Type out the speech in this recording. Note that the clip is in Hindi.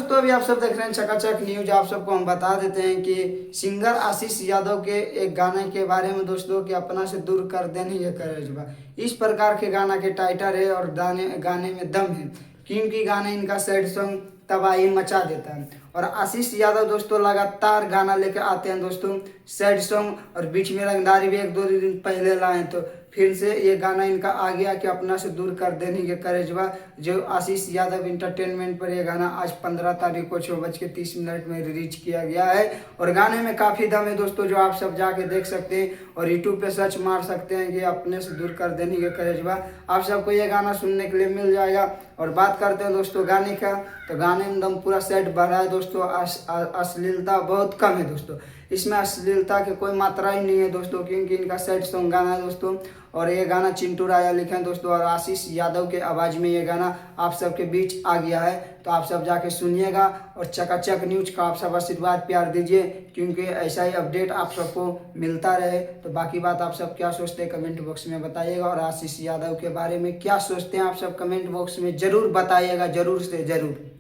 दोस्तों, अभी आप सब देख रहे हैं चकाचक न्यूज। आप सबको हम बता देते हैं कि सिंगर आशीष यादव के एक गाने के बारे में दोस्तों, कि अपना से दूर कर देनी ये करेजबा, इस प्रकार के गाना के टाइटल है और गाने में दम है, क्योंकि गाने इनका सैड सॉन्ग तबाही मचा देता है। और आशीष यादव दोस्तों लगातार गाना लेकर आते हैं दोस्तों, सैड सॉन्ग, और बीच में रंगदारी भी 1-2 दिन पहले लाए, तो फिर से ये गाना इनका आ गया कि अपना से दूर कर देने के करेजवा। जो आशीष यादव इंटरटेनमेंट पर ये गाना आज 15 तारीख को 6:30 में रिलीज किया गया है। और गाने में काफ़ी दम है दोस्तों, जो आप सब जाके देख सकते हैं और यूट्यूब पे सर्च मार सकते हैं कि अपने से दूर कर देने के करेजवा। आप सबको ये गाना सुनने के लिए मिल जाएगा। और बात करते हैं दोस्तों गाने का, तो गाने में दम पूरा सेट भरा है दोस्तों। अश्लीलता बहुत कम है दोस्तों, इसमें अश्लीलता की कोई मात्रा ही नहीं है दोस्तों, क्योंकि इनका सैड सॉन्ग गाना है दोस्तों। और ये गाना चिंटू राजा लिखे हैं दोस्तों, और आशीष यादव के आवाज़ में ये गाना आप सबके बीच आ गया है। तो आप सब जाके सुनिएगा और चकाचक न्यूज का आप सब आशीर्वाद प्यार दीजिए, क्योंकि ऐसा ही अपडेट आप सबको मिलता रहे। तो बाकी बात आप सब क्या सोचते हैं कमेंट बॉक्स में बताइएगा, और आशीष यादव के बारे में क्या सोचते हैं आप सब कमेंट बॉक्स में ज़रूर बताइएगा, ज़रूर से ज़रूर।